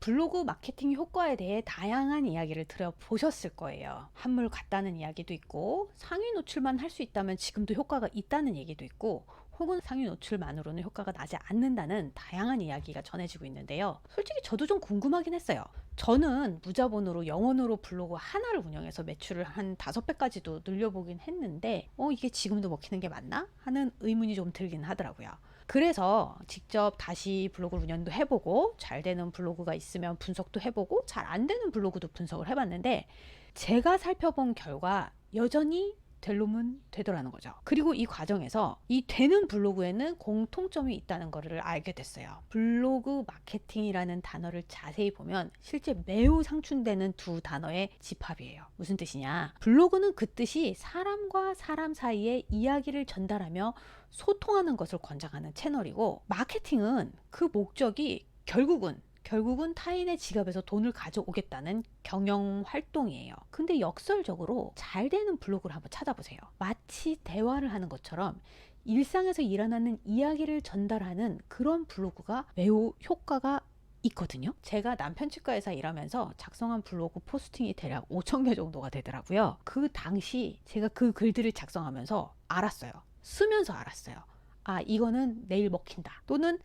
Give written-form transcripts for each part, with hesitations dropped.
블로그 마케팅 효과에 대해 다양한 이야기를 들어보셨을 거예요. 한물 같다는 이야기도 있고, 상위 노출만 할 수 있다면 지금도 효과가 있다는 얘기도 있고, 혹은 상위 노출만으로는 효과가 나지 않는다는 다양한 이야기가 전해지고 있는데요. 솔직히 저도 좀 궁금하긴 했어요. 저는 무자본으로 영원으로 블로그 하나를 운영해서 매출을 한 5배까지도 늘려보긴 했는데 이게 지금도 먹히는 게 맞나? 하는 의문이 좀 들긴 하더라고요. 그래서 직접 다시 블로그 운영도 해보고, 잘 되는 블로그가 있으면 분석도 해보고, 잘 안 되는 블로그도 분석을 해봤는데, 제가 살펴본 결과 여전히 될 놈은 되더라는 거죠. 그리고 이 과정에서 이 되는 블로그에는 공통점이 있다는 것을 알게 됐어요. 블로그 마케팅이라는 단어를 자세히 보면 실제 매우 상충되는 두 단어의 집합이에요. 무슨 뜻이냐? 블로그는 그 뜻이 사람과 사람 사이에 이야기를 전달하며 소통하는 것을 권장하는 채널이고, 마케팅은 그 목적이 결국은 타인의 지갑에서 돈을 가져오겠다는 경영 활동이에요. 근데 역설적으로 잘 되는 블로그를 한번 찾아보세요. 마치 대화를 하는 것처럼 일상에서 일어나는 이야기를 전달하는 그런 블로그가 매우 효과가 있거든요. 제가 남편 치과에서 일하면서 작성한 블로그 포스팅이 대략 5,000개 정도가 되더라고요. 그 당시 제가 그 글들을 작성하면서 알았어요. 쓰면서 알았어요. 아, 이거는 내일 먹힌다. 또는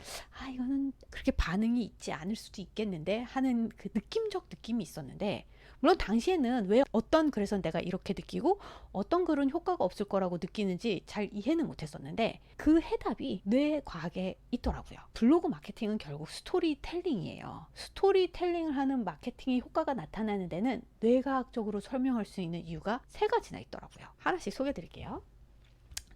이거는 그렇게 반응이 있지 않을 수도 있겠는데 하는 그 느낌적 느낌이 있었는데, 물론 당시에는 왜 어떤 글에서 내가 이렇게 느끼고 어떤 글은 효과가 없을 거라고 느끼는지 잘 이해는 못했었는데, 그 해답이 뇌 과학에 있더라고요. 블로그 마케팅은 결국 스토리텔링이에요. 스토리텔링을 하는 마케팅의 효과가 나타나는 데는 뇌과학적으로 설명할 수 있는 이유가 3가지나 있더라고요. 하나씩 소개해 드릴게요.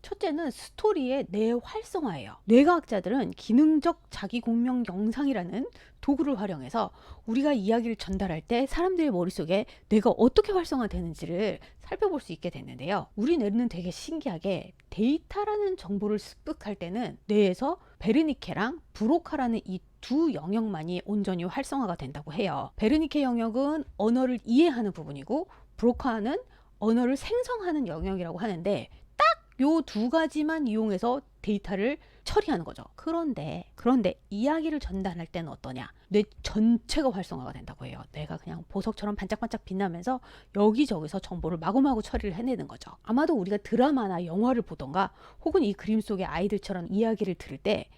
첫째는 스토리의 뇌 활성화예요. 뇌과학자들은 기능적 자기공명 영상이라는 도구를 활용해서 우리가 이야기를 전달할 때 사람들의 머릿속에 뇌가 어떻게 활성화되는지를 살펴볼 수 있게 됐는데요. 우리 뇌는 되게 신기하게 데이터라는 정보를 습득할 때는 뇌에서 베르니케랑 브로카라는 이 두 영역만이 온전히 활성화가 된다고 해요. 베르니케 영역은 언어를 이해하는 부분이고, 브로카는 언어를 생성하는 영역이라고 하는데, 요 2가지만 이용해서 데이터를 처리하는 거죠. 그런데 이야기를 전달할 때는 어떠냐? 뇌 전체가 활성화가 된다고 해요. 뇌가 그냥 보석처럼 반짝반짝 빛나면서 여기저기서 정보를 마구마구 처리를 해내는 거죠. 아마도 우리가 드라마나 영화를 보던가, 혹은 이 그림 속의 아이들처럼 이야기를 들을 때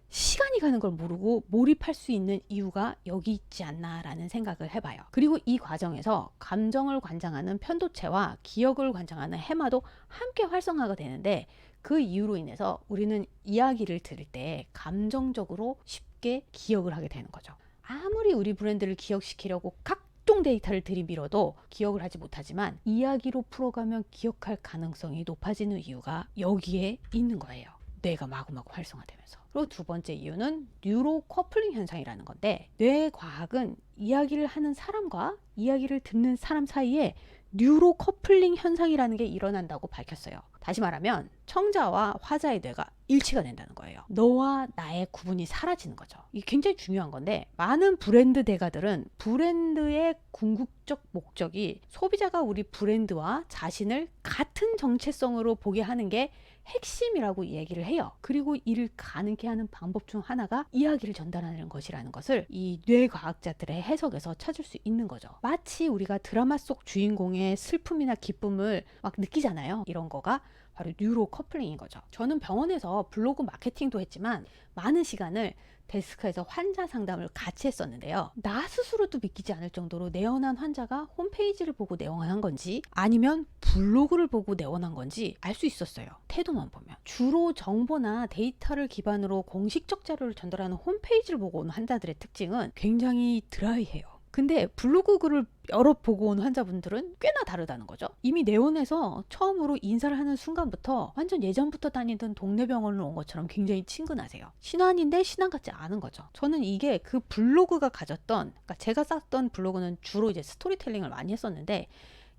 시간이 가는 걸 모르고 몰입할 수 있는 이유가 여기 있지 않나라는 생각을 해봐요. 그리고 이 과정에서 감정을 관장하는 편도체와 기억을 관장하는 해마도 함께 활성화가 되는데, 그 이유로 인해서 우리는 이야기를 들을 때 감정적으로 쉽게 기억을 하게 되는 거죠. 아무리 우리 브랜드를 기억시키려고 각종 데이터를 들이밀어도 기억을 하지 못하지만, 이야기로 풀어가면 기억할 가능성이 높아지는 이유가 여기에 있는 거예요. 뇌가 마구마구 활성화되면서. 그리고 2번째 이유는 뉴로 커플링 현상이라는 건데, 뇌 과학은 이야기를 하는 사람과 이야기를 듣는 사람 사이에 뉴로 커플링 현상이라는 게 일어난다고 밝혔어요. 다시 말하면 청자와 화자의 뇌가 일치가 된다는 거예요. 너와 나의 구분이 사라지는 거죠. 이게 굉장히 중요한 건데, 많은 브랜드 대가들은 브랜드의 궁극적 목적이 소비자가 우리 브랜드와 자신을 같은 정체성으로 보게 하는 게 핵심이라고 얘기를 해요. 그리고 이를 가능케 하는 방법 중 하나가 이야기를 전달하는 것이라는 것을 이 뇌과학자들의 해석에서 찾을 수 있는 거죠. 마치 우리가 드라마 속 주인공의 슬픔이나 기쁨을 막 느끼잖아요. 이런 거가 바로 뉴로 커플링인 거죠. 저는 병원에서 블로그 마케팅도 했지만 많은 시간을 데스크에서 환자 상담을 같이 했었는데요. 나 스스로도 믿기지 않을 정도로 내원한 환자가 홈페이지를 보고 내원한 건지 아니면 블로그를 보고 내원한 건지 알 수 있었어요. 태도만 보면. 주로 정보나 데이터를 기반으로 공식적 자료를 전달하는 홈페이지를 보고 온 환자들의 특징은 굉장히 드라이해요. 근데 블로그 글을 여러 보고 온 환자분들은 꽤나 다르다는 거죠. 이미 내원해서 처음으로 인사를 하는 순간부터 완전 예전부터 다니던 동네 병원을 온 것처럼 굉장히 친근하세요. 신환인데 신환 같지 않은 거죠. 저는 이게 그 블로그가 가졌던, 그러니까 제가 썼던 블로그는 주로 이제 스토리텔링을 많이 했었는데,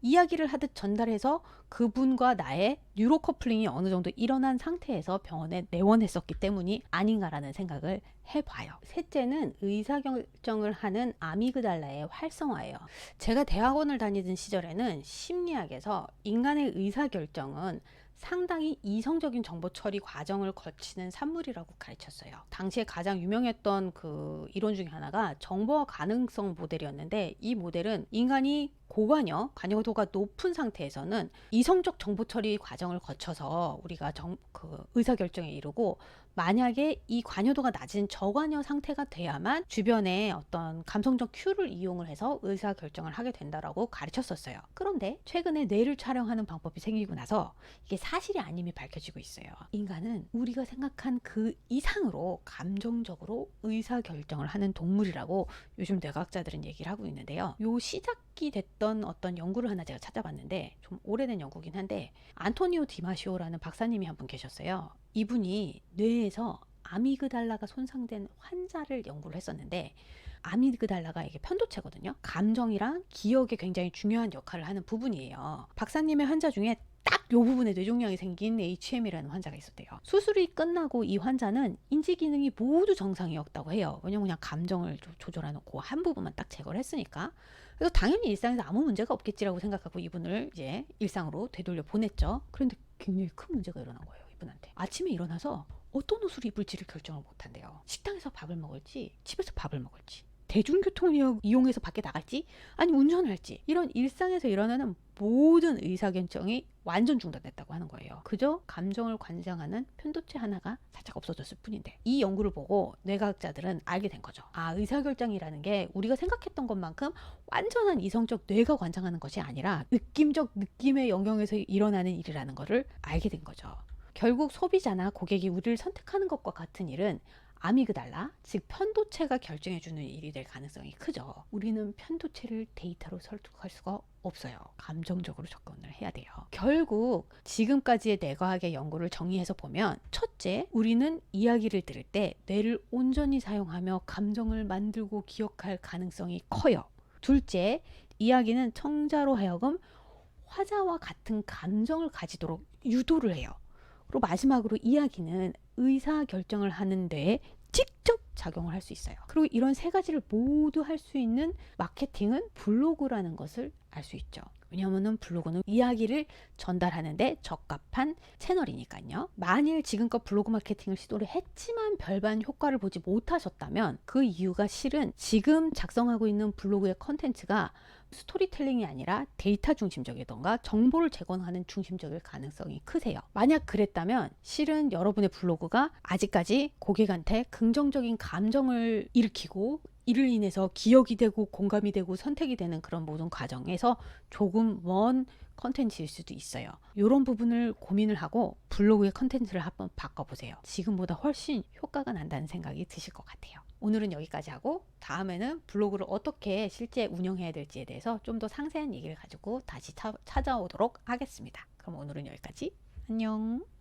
이야기를 하듯 전달해서 그분과 나의 뉴로 커플링이 어느 정도 일어난 상태에서 병원에 내원했었기 때문이 아닌가라는 생각을 해봐요. 셋째는 의사결정을 하는 아미그달라의 활성화예요. 제가 대학원을 다니던 시절에는 심리학에서 인간의 의사결정은 상당히 이성적인 정보 처리 과정을 거치는 산물이라고 가르쳤어요. 당시에 가장 유명했던 그 이론 중에 하나가 정보화 가능성 모델이었는데, 이 모델은 인간이 고관여, 관여도가 높은 상태에서는 이성적 정보 처리 과정을 거쳐서 우리가 의사결정에 이르고, 만약에 이 관여도가 낮은 저관여 상태가 돼야만 주변의 어떤 감성적 큐를 이용을 해서 의사결정을 하게 된다라고 가르쳤었어요. 그런데 최근에 뇌를 촬영하는 방법이 생기고 나서 이게 사실이 아님이 밝혀지고 있어요. 인간은 우리가 생각한 그 이상으로 감정적으로 의사결정을 하는 동물이라고 요즘 뇌과학자들은 얘기를 하고 있는데요. 요 시작이 됐던 어떤 연구를 하나 제가 찾아봤는데, 좀 오래된 연구긴 한데, 안토니오 디마시오라는 박사님이 한 분 계셨어요. 이분이 뇌에서 아미그달라가 손상된 환자를 연구를 했었는데, 아미그달라가 이게 편도체거든요. 감정이랑 기억에 굉장히 중요한 역할을 하는 부분이에요. 박사님의 환자 중에 딱 요 부분에 뇌종양이 생긴 HM이라는 환자가 있었대요. 수술이 끝나고 이 환자는 인지 기능이 모두 정상이었다고 해요. 왜냐면 그냥 감정을 조절해 놓고 한 부분만 딱 제거를 했으니까. 그래서 당연히 일상에서 아무 문제가 없겠지라고 생각하고 이분을 이제 일상으로 되돌려 보냈죠. 그런데 굉장히 큰 문제가 일어난 거예요, 이분한테. 아침에 일어나서 어떤 옷을 입을지를 결정을 못한대요. 식당에서 밥을 먹을지, 집에서 밥을 먹을지, 대중교통을 이용해서 밖에 나갈지, 아니 운전을 할지, 이런 일상에서 일어나는 모든 의사결정이 완전 중단됐다고 하는 거예요. 그저 감정을 관장하는 편도체 하나가 살짝 없어졌을 뿐인데, 이 연구를 보고 뇌과학자들은 알게 된 거죠. 아, 의사결정이라는 게 우리가 생각했던 것만큼 완전한 이성적 뇌가 관장하는 것이 아니라 느낌적 느낌의 영역에서 일어나는 일이라는 것을 알게 된 거죠. 결국 소비자나 고객이 우리를 선택하는 것과 같은 일은 아미그달라, 즉 편도체가 결정해주는 일이 될 가능성이 크죠. 우리는 편도체를 데이터로 설득할 수가 없어요. 감정적으로 접근을 해야 돼요. 결국 지금까지의 뇌과학의 연구를 정리해서 보면, 첫째, 우리는 이야기를 들을 때 뇌를 온전히 사용하며 감정을 만들고 기억할 가능성이 커요. 둘째, 이야기는 청자로 하여금 화자와 같은 감정을 가지도록 유도를 해요. 그리고 마지막으로 이야기는 의사결정을 하는 데에 직접 작용을 할 수 있어요. 그리고 이런 세 가지를 모두 할 수 있는 마케팅은 블로그라는 것을 알 수 있죠. 왜냐하면 블로그는 이야기를 전달하는데 적합한 채널이니까요. 만일 지금껏 블로그 마케팅을 시도를 했지만 별반 효과를 보지 못하셨다면, 그 이유가 실은 지금 작성하고 있는 블로그의 컨텐츠가 스토리텔링이 아니라 데이터 중심적이던가 정보를 제공하는 중심적일 가능성이 크세요. 만약 그랬다면 실은 여러분의 블로그가 아직까지 고객한테 긍정적인 감정을 일으키고, 이를 인해서 기억이 되고 공감이 되고 선택이 되는 그런 모든 과정에서 조금 먼 컨텐츠일 수도 있어요. 이런 부분을 고민을 하고 블로그의 컨텐츠를 한번 바꿔보세요. 지금보다 훨씬 효과가 난다는 생각이 드실 것 같아요. 오늘은 여기까지 하고, 다음에는 블로그를 어떻게 실제 운영해야 될지에 대해서 좀 더 상세한 얘기를 가지고 다시 찾아오도록 하겠습니다. 그럼 오늘은 여기까지. 안녕.